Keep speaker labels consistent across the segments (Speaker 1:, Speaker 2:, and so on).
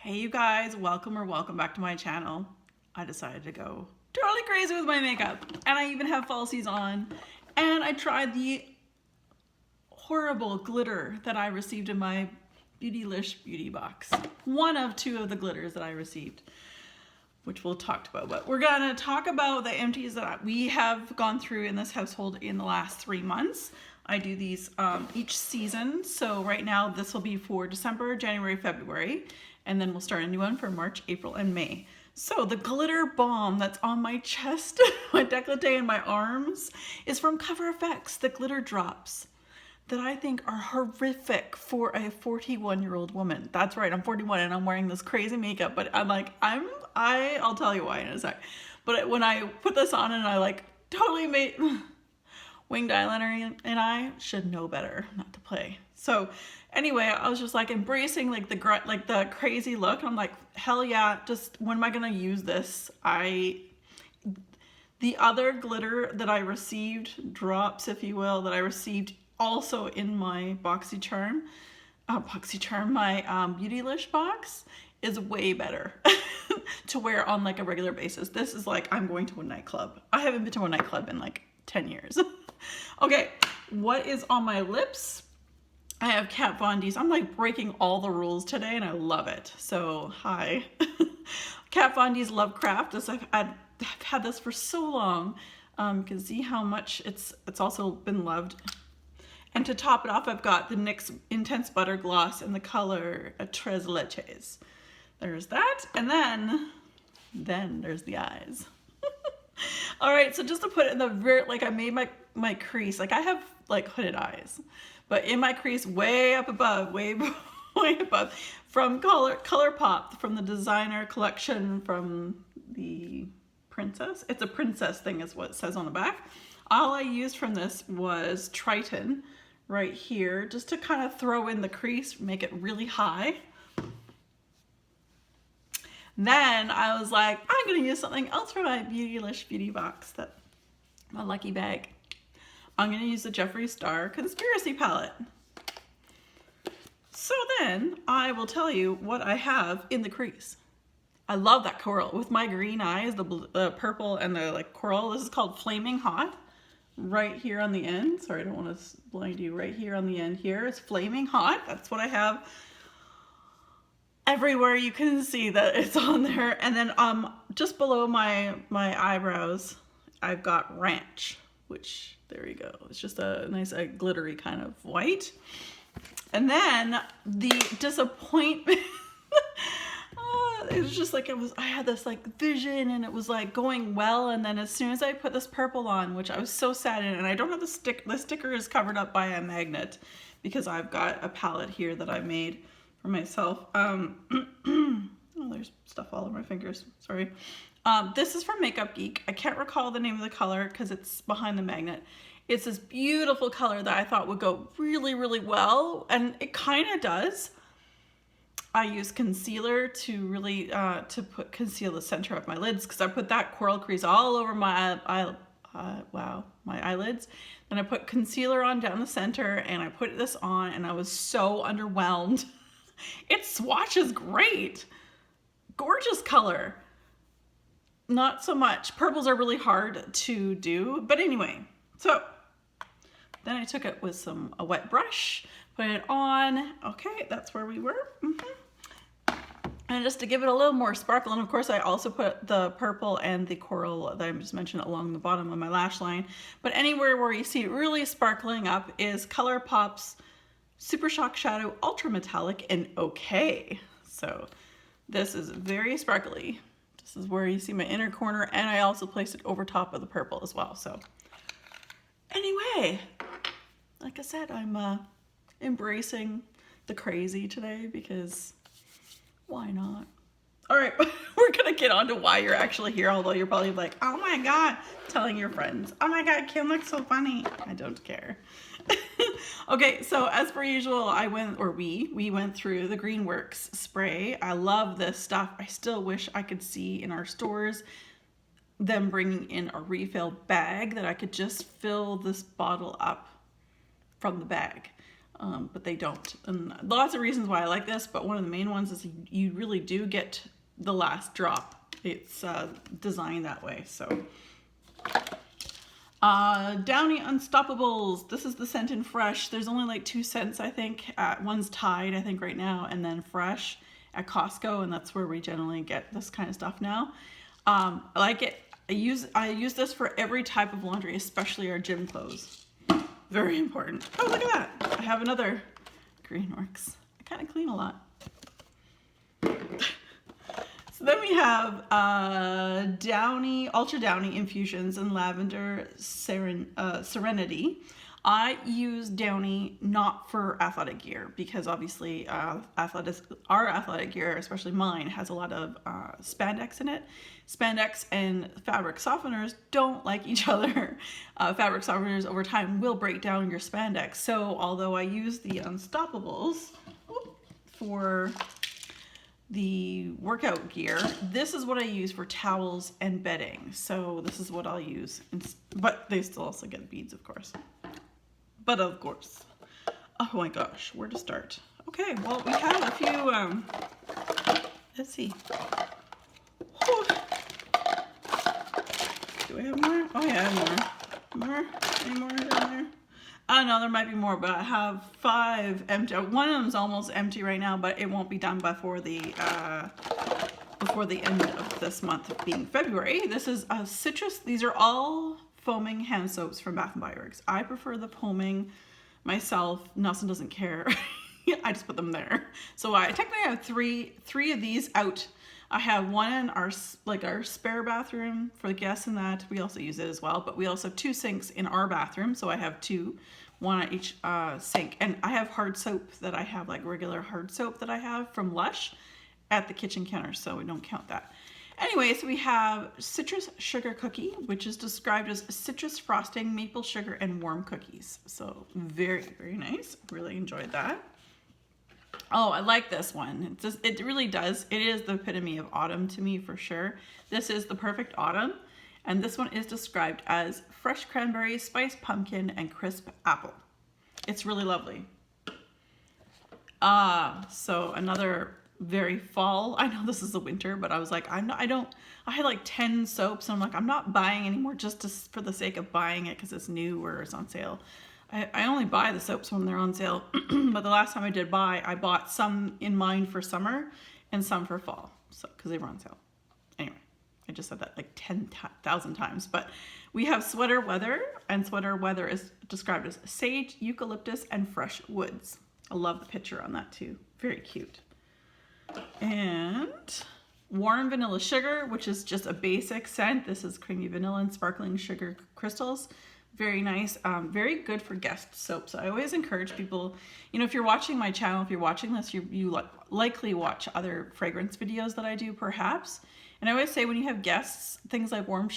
Speaker 1: Hey you guys, welcome back to my channel. I decided to go totally crazy with my makeup and I even have falsies on, and I tried the horrible glitter that I received in my Beautylish beauty box. One of two of the glitters that I received, which we'll talk about, but we're gonna talk about the empties that we have gone through in this household in the last 3 months. I do these each season, so right now this will be for December, January, February, and then we'll start a new one for March, April, and May. So the glitter bomb that's on my chest, my décolleté, and my arms is from Cover FX, the glitter drops that I think are horrific for a 41-year-old woman. That's right, I'm 41 and I'm wearing this crazy makeup, but I'm like, I'll tell you why in a sec. But when I put this on and I like totally made winged eyeliner, and I should know better not to play. So anyway, I was just like embracing like the crazy look. I'm like, hell yeah, just when am I gonna use this? The other glitter that I received, drops if you will, that I received also in my BoxyCharm, my Beautylish box is way better to wear on like a regular basis. This is like I'm going to a nightclub. I haven't been to a nightclub in like 10 years. Okay, what is on my lips? I have Kat Von D's. I'm like breaking all the rules today and I love it. So hi. Kat Von D's Lovecraft. I've had this for so long. You can see how much it's also been loved. And to top it off, I've got the NYX Intense Butter Gloss in the color Tres Leches. There's that, and then there's the eyes. All right, so just to put it in the rear, like I made my crease, like I have like hooded eyes, but in my crease way up above, way above, from ColourPop, from the designer collection from the Princess. It's a princess thing is what it says on the back. All I used from this was Triton right here, just to kind of throw in the crease, make it really high. Then I was like, I'm gonna use something else for my Beautylish beauty box, my lucky bag. I'm gonna use the Jeffree Star Conspiracy Palette. So then I will tell you what I have in the crease. I love that coral with my green eyes, the purple and the like coral. This is called Flaming Hot. Right here on the end. Sorry, I don't want to blind you. Right here on the end here is Flaming Hot. That's what I have. Everywhere you can see that it's on there. And then just below my eyebrows, I've got Ranch, which there you go. It's just a nice glittery kind of white. And then the disappointment. It was just like I had this like vision and it was like going well, and then as soon as I put this purple on, which I was so sad in, and I don't have the sticker is covered up by a magnet because I've got a palette here that I made for myself. Oh, there's stuff all over my fingers, sorry. This is from Makeup Geek. I can't recall the name of the color because it's behind the magnet. It's this beautiful color that I thought would go really, really well, and it kind of does. I use concealer to really conceal the center of my lids, because I put that coral crease all over my my eyelids. Then I put concealer on down the center, and I put this on, and I was so underwhelmed. It swatches great, gorgeous color. Not so much. Purples are really hard to do, but anyway. So then I took it with a wet brush, put it on. Okay, that's where we were. And just to give it a little more sparkle, and of course I also put the purple and the coral that I just mentioned along the bottom of my lash line. But anywhere where you see it really sparkling up is ColourPop's Super Shock Shadow Ultra Metallic in OK. So this is very sparkly. This is where you see my inner corner, and I also placed it over top of the purple as well. So anyway, like I said, I'm embracing the crazy today because why not? All right, we're gonna get on to why you're actually here, although you're probably like, oh my God, telling your friends, oh my God, Kim looks so funny. I don't care. Okay, so as per usual, we went through the Greenworks spray. I love this stuff. I still wish I could see in our stores them bringing in a refill bag that I could just fill this bottle up from the bag. but they don't. And lots of reasons why I like this, but one of the main ones is you really do get the last drop. It's designed that way. So Downy Unstoppables. This is the scent in Fresh. There's only like 2 scents, I think. One's Tide, I think, right now, and then Fresh at Costco, and that's where we generally get this kind of stuff now. I like it. I use this for every type of laundry, especially our gym clothes. Very important. Oh, look at that. I have another Greenworks. I kind of clean a lot. So then we have Downy, Ultra Downy Infusions in Lavender Serenity. I use Downy not for athletic gear because obviously our athletic gear, especially mine, has a lot of spandex in it. Spandex and fabric softeners don't like each other. Fabric softeners over time will break down your spandex. So although I use the Unstoppables for the workout gear, this is what I use for towels and bedding. So this is what I'll use, but they still also get beads, of course. But of course. Oh my gosh, where to start? Okay, well, we have a few, let's see. Whew. Do I have more? Oh yeah, I have more. More? Any more down there? Oh no, there might be more, but I have 5 empty. One of them's almost empty right now, but it won't be done before the end of this month, being February. This is a citrus. These are all foaming hand soaps from Bath & Body Works. I prefer the foaming myself. Nelson doesn't care. I just put them there. So I technically have three of these out. I have one in our spare bathroom for the guests, and that we also use it as well. But we also have 2 sinks in our bathroom, so I have 2, one at each sink. And I have hard soap that I have, like regular hard soap that I have from Lush at the kitchen counter, so we don't count that. Anyway, so we have Citrus Sugar Cookie, which is described as citrus frosting, maple sugar, and warm cookies. So very, very nice. Really enjoyed that. Oh, I like this one. It really does. It is the epitome of autumn to me for sure. This is the perfect autumn. And this one is described as fresh cranberry, spiced pumpkin, and crisp apple. It's really lovely. So another very fall. I know this is the winter, but I was like, I had like 10 soaps, and I'm like, I'm not buying anymore just for the sake of buying it because it's new or it's on sale. I only buy the soaps when they're on sale, but the last time I did buy, I bought some in mind for summer and some for fall, so because they were on sale. Anyway, I just said that like 10,000 times, but we have Sweater Weather, and Sweater Weather is described as sage, eucalyptus, and fresh woods. I love the picture on that too. Very cute. And Warm Vanilla Sugar, which is just a basic scent. This is creamy vanilla and sparkling sugar crystals. Very nice. Very good for guest soaps. I always encourage people, you know, if you're watching my channel, if you're watching this, you likely watch other fragrance videos that I do, perhaps. And I always say when you have guests, things like warm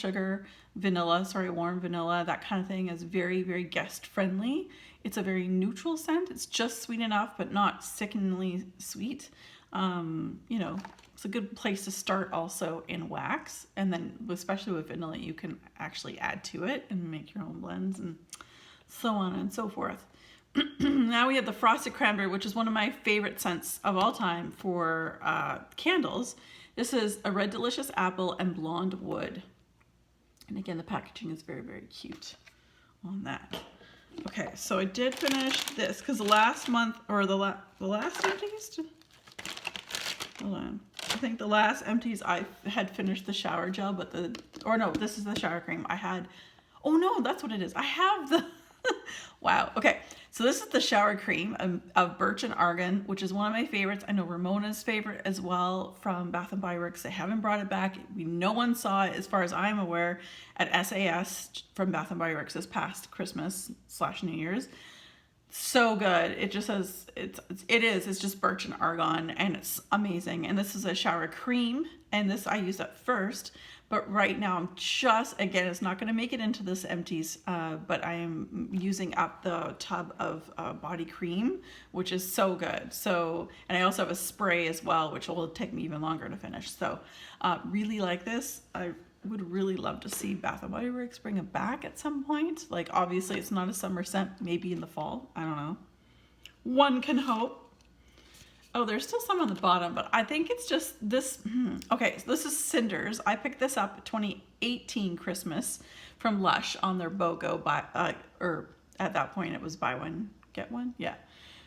Speaker 1: vanilla, that kind of thing is very, very guest friendly. It's a very neutral scent. It's just sweet enough, but not sickeningly sweet. You know, it's a good place to start also in wax, and then especially with vanilla, you can actually add to it and make your own blends and so on and so forth. Now we have the Frosted Cranberry, which is one of my favorite scents of all time for candles. This is a Red Delicious Apple and Blonde Wood. And again, the packaging is very, very cute on that. Okay, so I did finish this because the last month, or the last empties? Hold on. I think the last empties I had finished the shower gel, but this is the shower cream. Oh no, that's what it is. I have the, wow. Okay, so this is the shower cream of Birch and Argan, which is one of my favorites. I know Ramona's favorite as well from Bath & Body Works. They haven't brought it back. No one saw it, as far as I'm aware, at SAS from Bath & Body Works this past Christmas/New Year's. So good. It just says it's just birch and argan, and it's amazing. And this is a shower cream, and this I used at first, but right now I'm again, it's not going to make it into this empties, but I am using up the tub of body cream, which is so good. So, and I also have a spray as well, which will take me even longer to finish. So really like this. I would really love to see Bath & Body Works bring it back at some point. Like, obviously it's not a summer scent, maybe in the fall, I don't know. One can hope. Oh, there's still some on the bottom, but I think it's just this. Okay, so this is Cinders. I picked this up at 2018 Christmas from Lush on their BOGO or at that point it was buy one, get one. Yeah.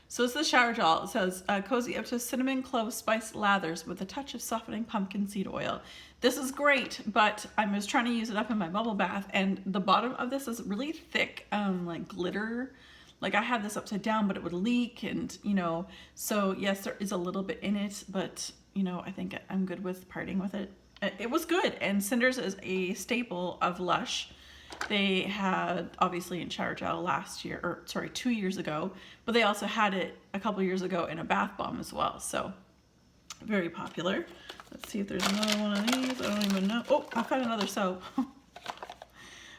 Speaker 1: So it's the shower gel. It says, cozy up to cinnamon clove spice lathers with a touch of softening pumpkin seed oil. This is great, but I was trying to use it up in my bubble bath, and the bottom of this is really thick, like glitter. Like I had this upside down, but it would leak, and you know, so yes, there is a little bit in it, but you know, I think I'm good with parting with it. It was good, and Cinders is a staple of Lush. They had obviously in shower gel last year, or sorry, 2 years ago, but they also had it a couple years ago in a bath bomb as well. So very popular. Let's see if there's another one of these. I don't even know. Oh, I found another soap.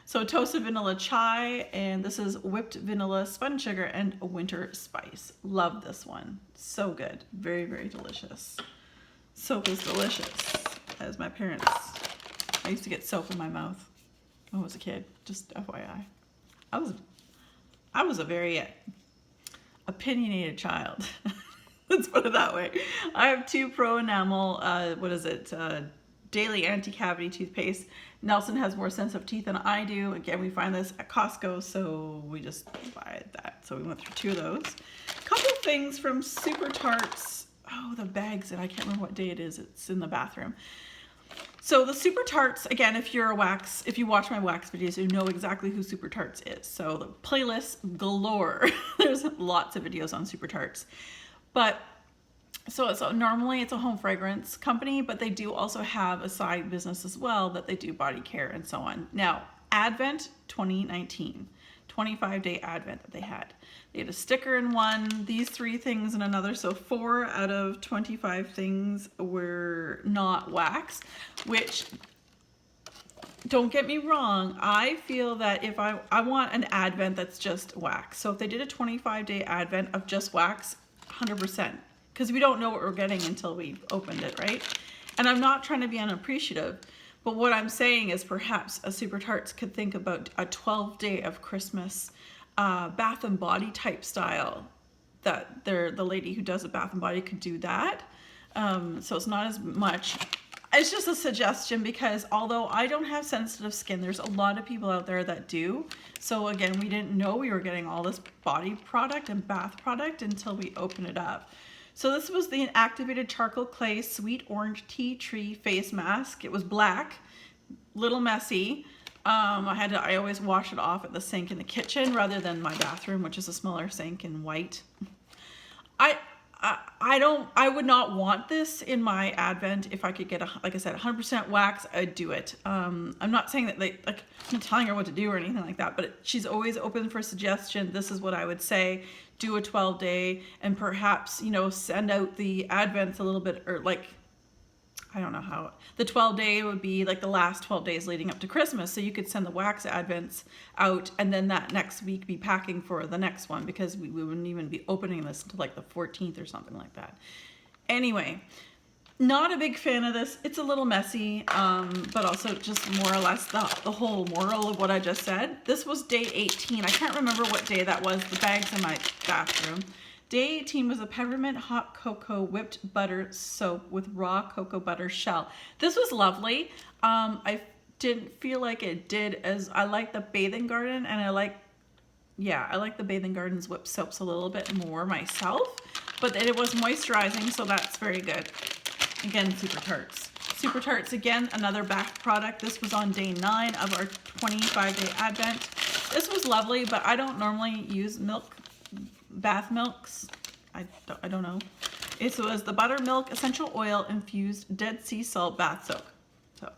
Speaker 1: So toasted vanilla chai, and this is whipped vanilla, spun sugar, and winter spice. Love this one. So good. Very, very delicious. Soap is delicious. As my parents, I used to get soap in my mouth when I was a kid. Just FYI. I was a very opinionated child. Let's put it that way. I have 2 Pro Enamel, daily anti-cavity toothpaste. Nelson has more sensitive teeth than I do. Again, we find this at Costco, so we just buy that. So we went through 2 of those. Couple things from Super Tarts. Oh, the bags, and I can't remember what day it is. It's in the bathroom. So the Super Tarts, again, if you watch my wax videos, you know exactly who Super Tarts is. So the playlist galore. There's lots of videos on Super Tarts. But so normally it's a home fragrance company, but they do also have a side business as well that they do body care and so on. Now, Advent 2019, 25-day Advent that they had. They had a sticker in one, these 3 things in another, so 4 out of 25 things were not wax, which, don't get me wrong, I feel that if I want an Advent that's just wax. So if they did a 25-day Advent of just wax, 100%. Because we don't know what we're getting until we've opened it, right? And I'm not trying to be unappreciative, but what I'm saying is perhaps a Super Tarts could think about a 12-day of Christmas bath and body type style, that the lady who does a bath and body could do that. So it's not as much. It's just a suggestion, because although I don't have sensitive skin, there's a lot of people out there that do. So again, we didn't know we were getting all this body product and bath product until we open it up. So this was the activated charcoal clay sweet orange tea tree face mask. It was black, little messy. I always wash it off at the sink in the kitchen rather than my bathroom, which is a smaller sink in white. I would not want this in my Advent. If I could get, like I said, 100% wax, I'd do it. I'm not saying that I'm not telling her what to do or anything like that, but she's always open for suggestion. This is what I would say. Do a 12-day, and perhaps, you know, send out the Advents a little bit, or like, I don't know how, the 12-day would be like the last 12 days leading up to Christmas. So you could send the wax Advents out, and then that next week be packing for the next one, because we wouldn't even be opening this until like the 14th or something like that. Anyway, not a big fan of this. It's a little messy, but also just more or less the whole moral of what I just said. This was day 18. I can't remember what day that was. The bag's in my bathroom. Day 18 was a peppermint hot cocoa whipped butter soap with raw cocoa butter shell. This was lovely. I didn't feel like it did as, I like the Bathing Garden, and I like the Bathing Garden's whipped soaps a little bit more myself, but it was moisturizing, so that's very good. Again, Super Tarts. Super Tarts, again, another bath product. This was on day 9 of our 25-day Advent. This was lovely, but I don't normally use bath milks. I don't know. It was the buttermilk essential oil infused Dead Sea salt bath soak. So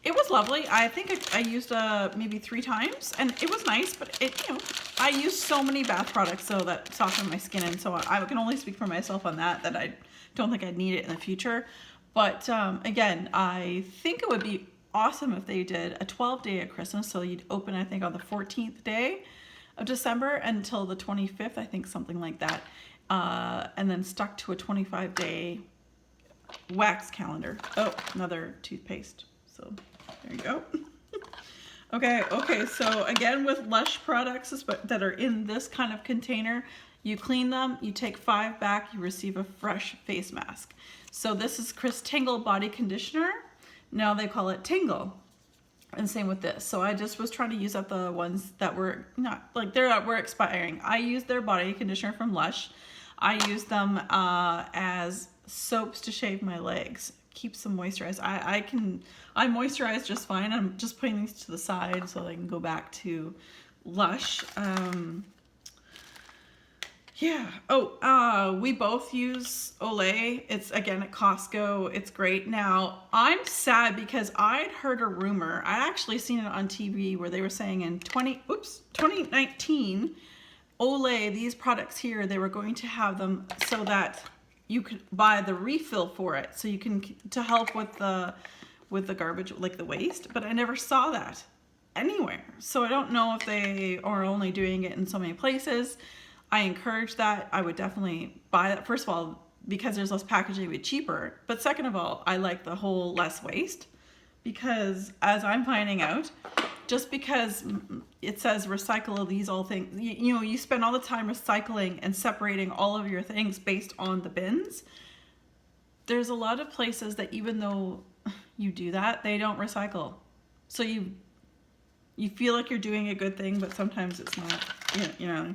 Speaker 1: it was lovely. I think I used maybe 3 times, and it was nice, but I use so many bath products so that soften my skin, and so I can only speak for myself on that I don't think I'd need it in the future. But again, I think it would be awesome if they did a 12-day at Christmas. So you'd open, I think, on the 14th day of December until the 25th, I think, something like that. And then stuck to a 25-day wax calendar. Oh, another toothpaste. So there you go. Okay, so again, with Lush products that are in this kind of container, You clean them, you take 5 back, you receive a fresh face mask. So this is Chris Tingle Body Conditioner. Now they call it Tingle. And same with this. So I just was trying to use up the ones that were not, like, were expiring. I used their body conditioner from Lush. I use them as soaps to shave my legs. Keeps them moisturized. I moisturize just fine. I'm just putting these to the side so I can go back to Lush. Yeah. Oh, we both use Olay. It's again at Costco. It's great. Now, I'm sad because I'd heard a rumor. I'd actually seen it on TV where they were saying in 2019, Olay, these products here, they were going to have them so that you could buy the refill for it. So you can, to help with the garbage, like the waste, but I never saw that anywhere. So I don't know if they are only doing it in so many places. I encourage that. I would definitely buy that. First of all, because there's less packaging, it would be cheaper. But second of all, I like the whole less waste, because as I'm finding out, just because it says recycle these all things, you know, you spend all the time recycling and separating all of your things based on the bins. There's a lot of places that even though you do that, they don't recycle. So you feel like you're doing a good thing, but sometimes it's not, you know.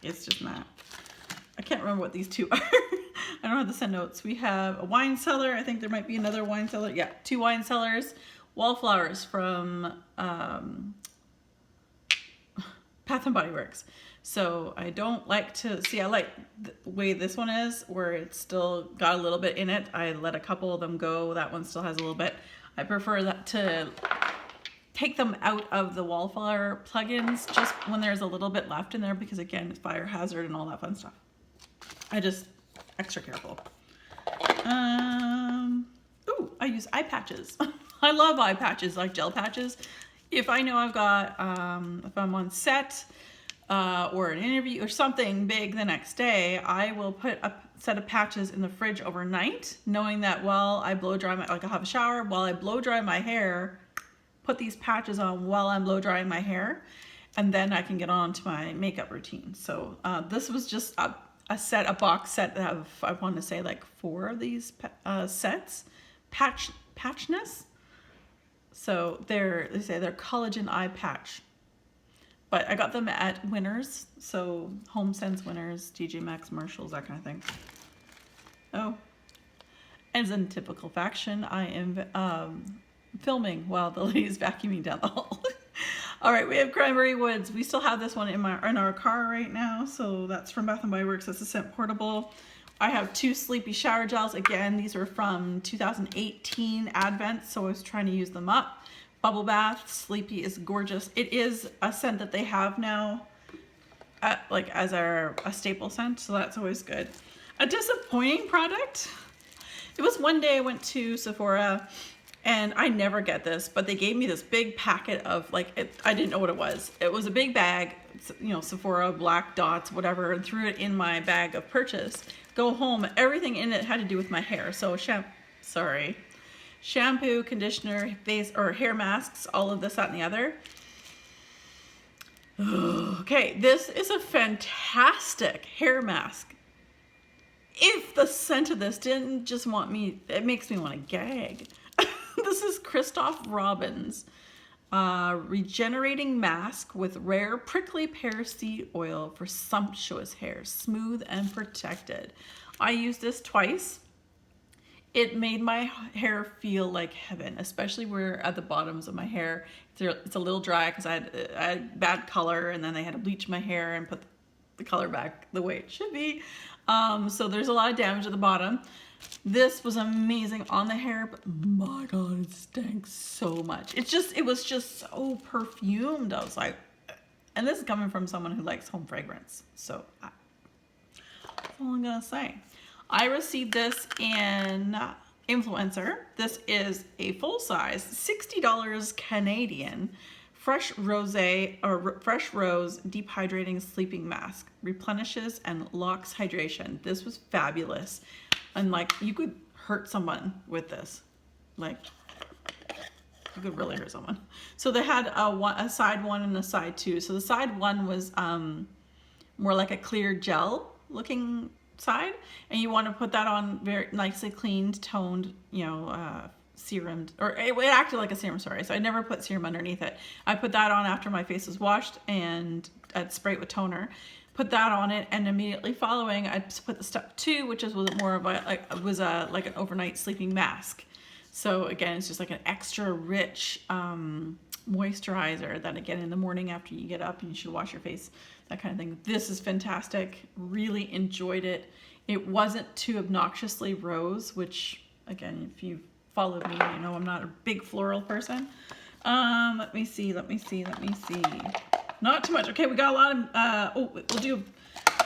Speaker 1: It's just not. I can't remember what these two are. I don't have the send notes. We have a wine cellar. I think there might be another wine cellar. Yeah, 2 wine cellars. Wallflowers from Bath and Body Works. So I don't like to see. I like the way this one is, where it's still got a little bit in it. I let a couple of them go. That one still has a little bit. I prefer that to take them out of the wallflower plugins just when there's a little bit left in there, because again, it's fire hazard and all that fun stuff. I just extra careful. Ooh, I use eye patches. I love eye patches, like gel patches. If I know I've got, if I'm on set or an interview or something big the next day, I will put a set of patches in the fridge overnight, knowing that while I blow dry my, like I'll have a shower, while I blow dry my hair, put these patches on while I'm blow drying my hair, and then I can get on to my makeup routine. So this was just a box set of, I want to say like 4 of these sets, patchness. So they say they're collagen eye patch, but I got them at Winners. So Home Sense, Winners, TJ Maxx, Marshalls, that kind of thing. Oh, as in typical fashion, I am filming while the lady's vacuuming down the hall. All right, we have Cranberry Woods. We still have this one in our car right now. So that's from Bath and Body Works. That's a scent portable. I have 2 Sleepy shower gels. Again, these are from 2018 Advent, so I was trying to use them up. Bubble Bath. Sleepy is gorgeous. It is a scent that they have now, like as a staple scent, so that's always good. A disappointing product. It was one day I went to Sephora, and I never get this, but they gave me this big packet of, like, I didn't know what it was. It was a big bag, you know, Sephora, black dots, whatever, and threw it in my bag of purchase. Go home, everything in it had to do with my hair. So shampoo, conditioner, face or hair masks, all of this, that, and the other. Okay, this is a fantastic hair mask. If the scent of this didn't just it makes me want to gag. This is Christoph Robin's regenerating mask with rare prickly pear seed oil for sumptuous hair, smooth and protected. I used this twice. It made my hair feel like heaven, especially where at the bottoms of my hair, it's a little dry because I had bad color, and then they had to bleach my hair and put the color back the way it should be. So there's a lot of damage at the bottom. This was amazing on the hair, but my God, it stank so much. It was just so perfumed. I was like, and this is coming from someone who likes home fragrance. So that's all I'm gonna say. I received this in Influencer. This is a full size, $60 Canadian, fresh rose deep hydrating sleeping mask. Replenishes and locks hydration. This was fabulous. And like, you could hurt someone with this. Like, you could really hurt someone. So they had a side 1 and a side 2. So the side 1 was more like a clear gel looking side, and you want to put that on very nicely cleaned, toned, you know, serum, or it acted like a serum, sorry. So I never put serum underneath it. I put that on after my face was washed, and I'd spray it with toner. Put that on it, and immediately following, I put the step 2, which is more of a like an overnight sleeping mask. So again, it's just like an extra rich moisturizer that again in the morning after you get up and you should wash your face, that kind of thing. This is fantastic. Really enjoyed it. It wasn't too obnoxiously rose, which again, if you've followed me, you know I'm not a big floral person. Let me see. Not too much. Okay, we got a lot of, we'll do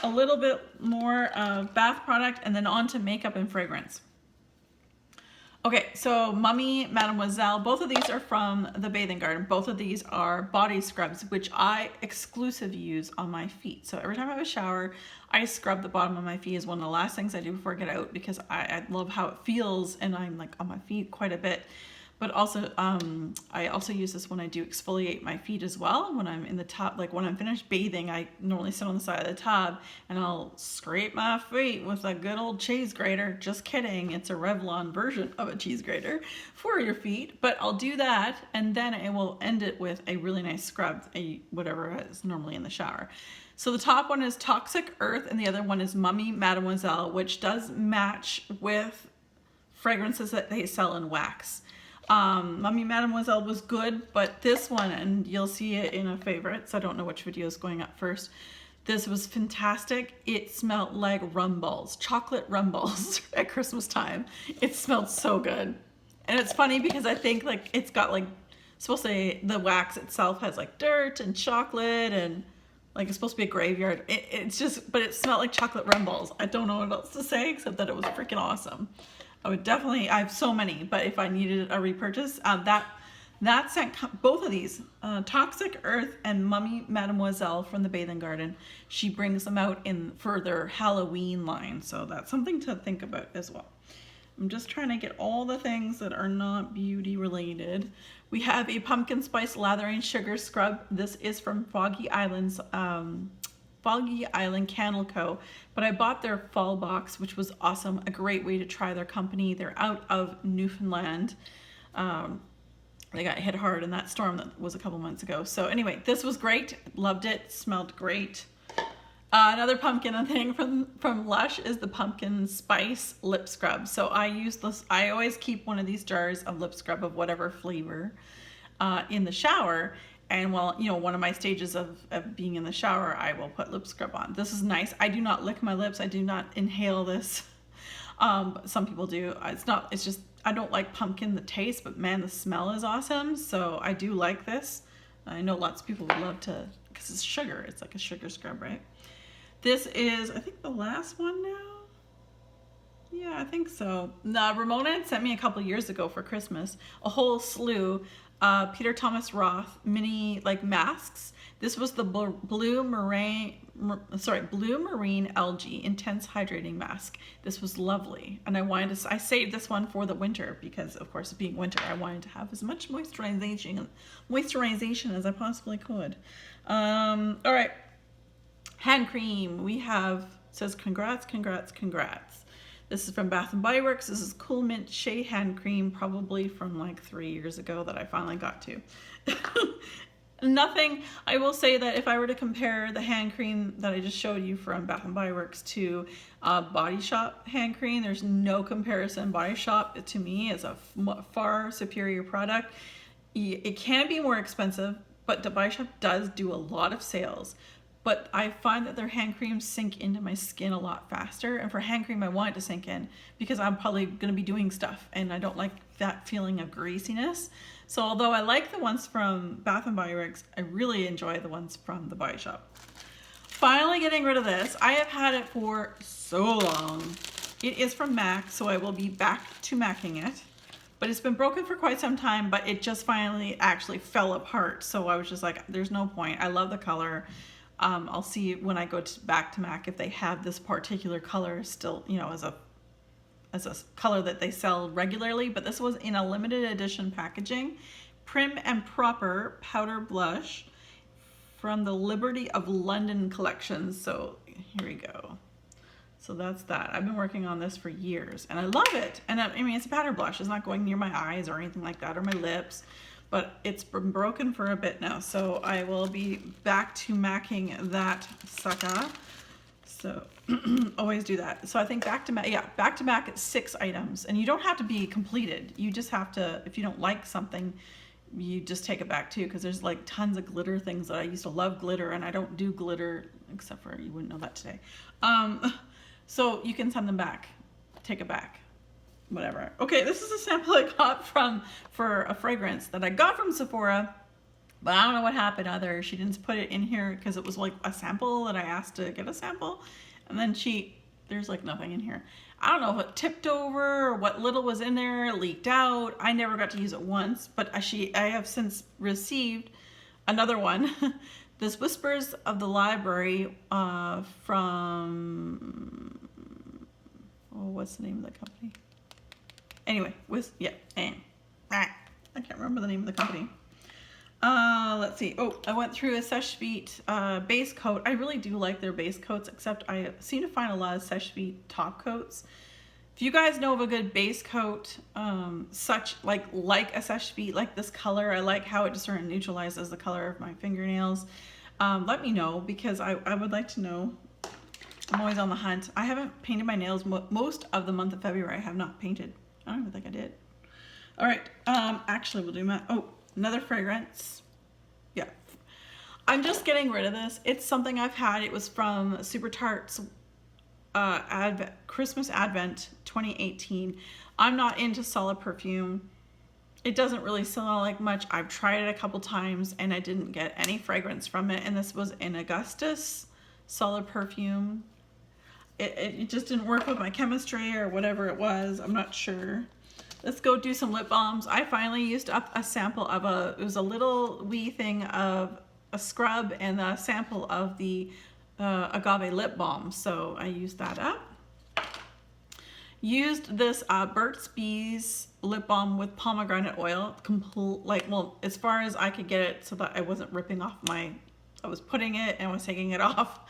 Speaker 1: a little bit more bath product and then on to makeup and fragrance. Okay, so Mummy, Mademoiselle, both of these are from the Bathing Garden. Both of these are body scrubs, which I exclusively use on my feet. So every time I have a shower, I scrub the bottom of my feet. Is one of the last things I do before I get out, because I love how it feels, and I'm like on my feet quite a bit. But also, I also use this when I do exfoliate my feet as well. When I'm in the tub, like when I'm finished bathing, I normally sit on the side of the tub and I'll scrape my feet with a good old cheese grater. Just kidding, it's a Revlon version of a cheese grater for your feet. But I'll do that, and then I will end it with a really nice scrub, whatever is normally in the shower. So the top one is Toxic Earth, and the other one is Mummy, Mademoiselle, which does match with fragrances that they sell in wax. Mummy Mademoiselle was good, but this one, and you'll see it in a favorites, I don't know which video is going up first, this was fantastic. It smelled like rum balls, chocolate rum balls at Christmas time. It smelled so good. And it's funny because I think like it's got like, supposed to say the wax itself has like dirt and chocolate, and like it's supposed to be a graveyard. It's just, but it smelled like chocolate rum balls. I don't know what else to say except that it was freaking awesome. I would definitely, I have so many, but if I needed a repurchase, that scent, both of these, Toxic Earth and Mummy Mademoiselle from the Bathing Garden, she brings them out in for their Halloween line. So that's something to think about as well. I'm just trying to get all the things that are not beauty related. We have a pumpkin spice lathering sugar scrub. This is from Foggy Island Candle Co. But I bought their fall box, which was awesome. A great way to try their company. They're out of Newfoundland. They got hit hard in that storm that was a couple months ago. So anyway, this was great. Loved it. Smelled great. Another pumpkin thing from Lush is the pumpkin spice lip scrub. So I use this. I always keep one of these jars of lip scrub of whatever flavor in the shower. And while, you know, one of my stages of being in the shower, I will put lip scrub on. This is nice. I do not lick my lips. I do not inhale this. Some people do. It's just, I don't like pumpkin, the taste, but man, the smell is awesome. So I do like this. I know lots of people would love to, because it's sugar. It's like a sugar scrub, right? This is, I think, the last one now. Yeah, I think so. Ramona had sent me a couple years ago for Christmas a whole slew Peter Thomas Roth mini like masks. This was the blue marine algae intense hydrating mask. This was lovely, and I saved this one for the winter because, of course, being winter, I wanted to have as much moisturization as I possibly could. All right, hand cream. We have, says congrats. This is from Bath & Body Works. This is Cool Mint Shea Hand Cream, probably from like 3 years ago that I finally got to. Nothing, I will say that if I were to compare the hand cream that I just showed you from Bath & Body Works to Body Shop hand cream, there's no comparison. Body Shop, to me, is a far superior product. It can be more expensive, but the Body Shop does do a lot of sales. But I find that their hand creams sink into my skin a lot faster. And for hand cream, I want it to sink in because I'm probably going to be doing stuff and I don't like that feeling of greasiness. So although I like the ones from Bath & Body Works, I really enjoy the ones from the Body Shop. Finally getting rid of this. I have had it for so long. It is from MAC, so I will be back to MACing it. But it's been broken for quite some time, but it just finally actually fell apart. So I was just like, there's no point. I love the color. I'll see when I go back to MAC if they have this particular color still, you know, as a color that they sell regularly. But this was in a limited edition packaging. Prim and Proper Powder Blush from the Liberty of London collection. So here we go. So that's that. I've been working on this for years and I love it. And I mean, it's a powder blush. It's not going near my eyes or anything like that, or my lips, but it's been broken for a bit now. So I will be back to macking that sucker. So always do that. So I think back to MAC, it's 6 items, and you don't have to be completed. You just have to, if you don't like something, you just take it back too, because there's like tons of glitter things that I used to love glitter, and I don't do glitter, except for, you wouldn't know that today. So you can send them back, take it back, whatever. Okay, this is a sample I got for a fragrance that I got from Sephora. But I don't know what happened. Either she didn't put it in here because it was like a sample that I asked to get a sample. And then there's like nothing in here. I don't know if it tipped over or what little was in there leaked out. I never got to use it once, but I have since received another one. This Whispers of the Library from, what's the name of the company? Anyway, I can't remember the name of the company. Let's see. Oh, I went through a Seche Vite base coat. I really do like their base coats, except I seem to find a lot of Seche Vite top coats. If you guys know of a good base coat, such like a Seche Vite, like this color, I like how it just sort of neutralizes the color of my fingernails. Let me know, because I would like to know. I'm always on the hunt. I haven't painted my nails most of the month of February. I have not painted. I don't even think I did. All right. Actually, we'll do another fragrance. Yeah. I'm just getting rid of this. It's something I've had. It was from Super Tarte's Christmas Advent 2018. I'm not into solid perfume. It doesn't really smell like much. I've tried it a couple times and I didn't get any fragrance from it. And this was an Augustus solid perfume. It just didn't work with my chemistry or whatever it was. I'm not sure. Let's go do some lip balms. I finally used up a sample of it was a little wee thing of a scrub and a sample of the agave lip balm. So I used that up. Used this Burt's Bees lip balm with pomegranate oil. As far as I could get it so that I wasn't ripping off I was putting it and was taking it off.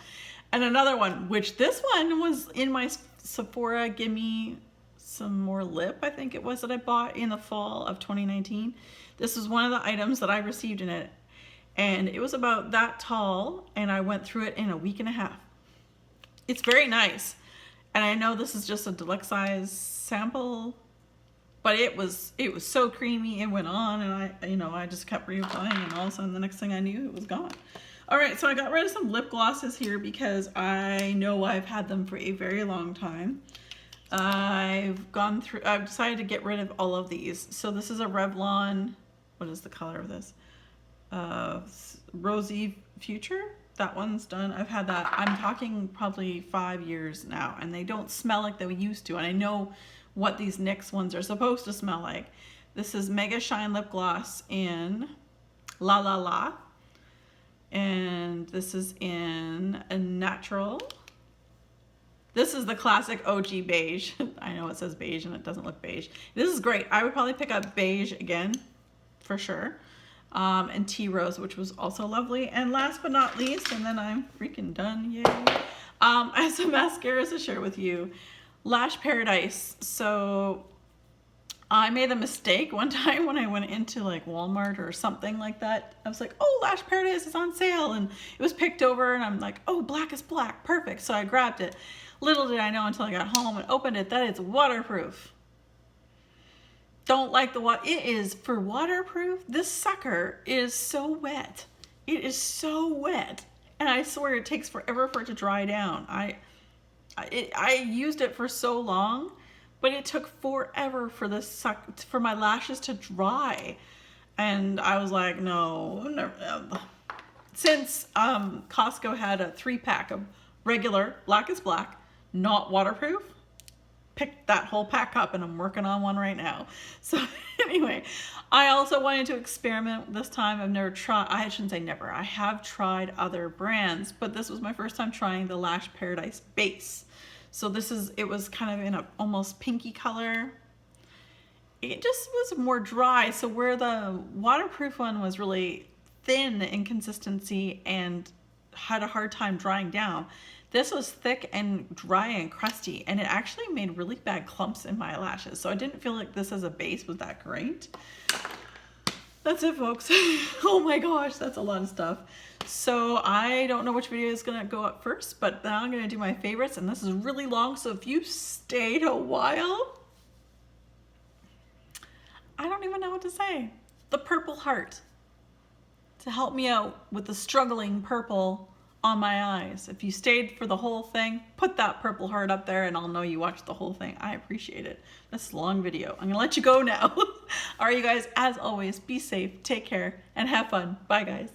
Speaker 1: And another one, which this one was in my Sephora Gimme Some More Lip, I think it was, that I bought in the fall of 2019. This was one of the items that I received in it. And it was about that tall, and I went through it in a week and a half. It's very nice. And I know this is just a deluxe size sample, but it was so creamy. It went on, and I just kept reapplying, and all of a sudden the next thing I knew, it was gone. All right, so I got rid of some lip glosses here because I know I've had them for a very long time. I've decided to get rid of all of these. So this is a Revlon, what is the color of this? Rosy Future. That one's done. I've had that, I'm talking probably 5 years now, and they don't smell like they used to. And I know what these NYX ones are supposed to smell like. This is Mega Shine Lip Gloss in La La La. And this is in a Natural. This is the classic OG beige. I know it says beige and it doesn't look beige. This is great. I would probably pick up beige again, for sure. And Tea Rose, which was also lovely. And last but not least, and then I'm freaking done, yay. I have some mascaras to share with you. Lash Paradise. So I made a mistake one time when I went into like Walmart or something like that. I was like, oh, Lash Paradise is on sale. And it was picked over and I'm like, oh, black is black, perfect. So I grabbed it. Little did I know until I got home and opened it that it's waterproof. Don't like the water. It is for waterproof. This sucker is so wet. It is so wet. And I swear it takes forever for it to dry down. I used it for so long, but it took forever for my lashes to dry. And I was like, no, never. Since Costco had a 3-pack of regular black is black, not waterproof, picked that whole pack up and I'm working on one right now. So anyway, I also wanted to experiment this time. I've never tried, I shouldn't say never, I have tried other brands, but this was my first time trying the Lash Paradise base. So it was kind of in a almost pinky color. It just was more dry. So where the waterproof one was really thin in consistency and had a hard time drying down. This was thick and dry and crusty, and it actually made really bad clumps in my lashes. So I didn't feel like this as a base was that great. That's it, folks. Oh my gosh, that's a lot of stuff. So I don't know which video is gonna go up first, but now I'm gonna do my favorites, and this is really long, so if you stayed a while, I don't even know what to say. The purple heart, to help me out with the struggling purple on my eyes. If you stayed for the whole thing, put that purple heart up there and I'll know you watched the whole thing. I appreciate it. This is a long video. I'm gonna let you go now. All right, you guys, as always, be safe, take care, and have fun. Bye, guys.